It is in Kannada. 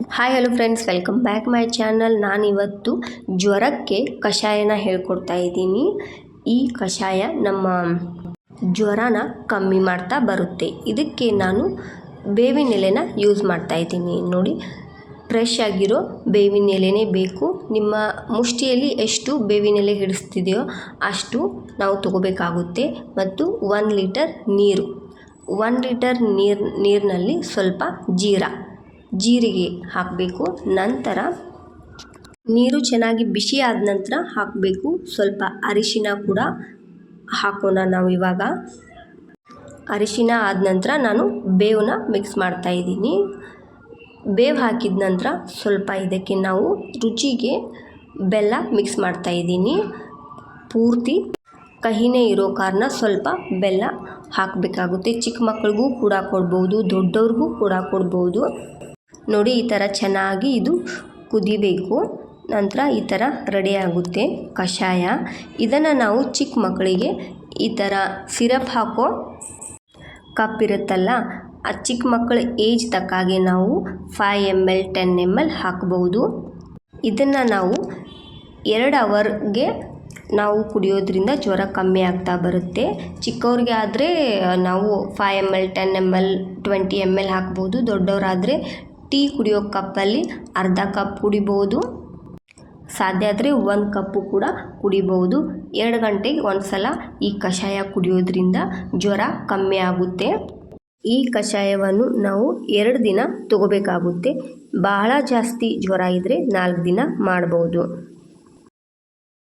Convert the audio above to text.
Hi hello friends, welcome back my channel. ನಾನಿವತ್ತು ಜ್ವರಕ್ಕೆ ಕಷಾಯನ ಹೇಳ್ಕೊಡ್ತಾ ಇದ್ದೀನಿ. ಈ ಕಷಾಯ ನಮ್ಮ ಜ್ವರನ ಕಮ್ಮಿ ಮಾಡ್ತಾ ಬರುತ್ತೆ. ಇದಕ್ಕೆ ನಾನು ಬೇವಿನ ಎಲೆನ ಯೂಸ್ ಮಾಡ್ತಾ ಇದ್ದೀನಿ. ನೋಡಿ, ಫ್ರೆಶ್ ಆಗಿರೋ ಬೇವಿನ ಎಲೆನೇ ಬೇಕು. ನಿಮ್ಮ ಮುಷ್ಟಿಯಲ್ಲಿ ಎಷ್ಟು ಬೇವಿನ ಎಲೆ ಹಿಡಿಸ್ತಿದೆಯೋ ಅಷ್ಟು ನಾವು ತಗೋಬೇಕಾಗುತ್ತೆ. ಮತ್ತು 1 ಲೀಟರ್ ನೀರು, 1 ಲೀಟರ್ ನೀರಿನಲ್ಲಿ ಸ್ವಲ್ಪ ಜೀರಿಗೆ ಹಾಕಬೇಕು. ನಂತರ ನೀರು ಚೆನ್ನಾಗಿ ಬಿಸಿ ಆದ ನಂತರ ಹಾಕಬೇಕು. ಸ್ವಲ್ಪ ಅರಿಶಿನ ಕೂಡ ಹಾಕೋಣ ನಾವು ಇವಾಗ. ಅರಿಶಿನ ಆದ ನಂತರ ನಾನು ಬೇವನ್ನ ಮಿಕ್ಸ್ ಮಾಡ್ತಾ ಇದ್ದೀನಿ. ಬೇವು ಹಾಕಿದ ನಂತರ ಸ್ವಲ್ಪ ಇದಕ್ಕೆ ನಾವು ರುಚಿಗೆ ಬೆಲ್ಲ ಮಿಕ್ಸ್ ಮಾಡ್ತಾ ಇದ್ದೀನಿ. ಪೂರ್ತಿ ಕಹಿನೇ ಇರೋ ಕಾರಣ ಸ್ವಲ್ಪ ಬೆಲ್ಲ ಹಾಕಬೇಕಾಗುತ್ತೆ. ಚಿಕ್ಕ ಮಕ್ಕಳಿಗೂ ಕೂಡ ಕೊಡ್ಬೋದು, ದೊಡ್ಡವ್ರಿಗೂ ಕೂಡ ಕೊಡ್ಬೋದು. ನೋಡಿ, ಈ ಥರ ಚೆನ್ನಾಗಿ ಇದು ಕುದಿಬೇಕು. ನಂತರ ಈ ಥರ ರೆಡಿ ಆಗುತ್ತೆ ಕಷಾಯ. ಇದನ್ನು ನಾವು ಚಿಕ್ಕ ಮಕ್ಕಳಿಗೆ ಈ ಥರ ಸಿರಪ್ ಹಾಕೋ ಕಪ್ ಇರುತ್ತಲ್ಲ, ಆ ಚಿಕ್ಕ ಮಕ್ಕಳ ಏಜ್ ತಕ್ಕಾಗೆ ನಾವು 5 ml 10 ml ಹಾಕ್ಬೋದು. ಇದನ್ನು ನಾವು 2 ಅವರ್ಗೆ ನಾವು ಕುಡಿಯೋದ್ರಿಂದ ಜ್ವರ ಕಮ್ಮಿ ಆಗ್ತಾ ಬರುತ್ತೆ. ಚಿಕ್ಕವ್ರಿಗೆ ಆದರೆ ನಾವು 5 ml 10 ml 20 ml ಹಾಕ್ಬೋದು. ದೊಡ್ಡವರಾದರೆ ಟೀ ಕುಡಿಯೋ ಕಪ್ಪಲ್ಲಿ ಅರ್ಧ ಕಪ್ ಕುಡಿಬೋದು. ಸಾಧ್ಯ ಆದರೆ 1 ಕಪ್ಪು ಕೂಡ ಕುಡಿಬೋದು. 2 ಗಂಟೆಗೆ ಒಂದು ಸಲ ಈ ಕಷಾಯ ಕುಡಿಯೋದ್ರಿಂದ ಜ್ವರ ಕಮ್ಮಿ ಆಗುತ್ತೆ. ಈ ಕಷಾಯವನ್ನು ನಾವು 2 ದಿನ ತಗೋಬೇಕಾಗುತ್ತೆ. ಬಹಳ ಜಾಸ್ತಿ ಜ್ವರ ಇದ್ದರೆ 4 ದಿನ ಮಾಡ್ಬೋದು.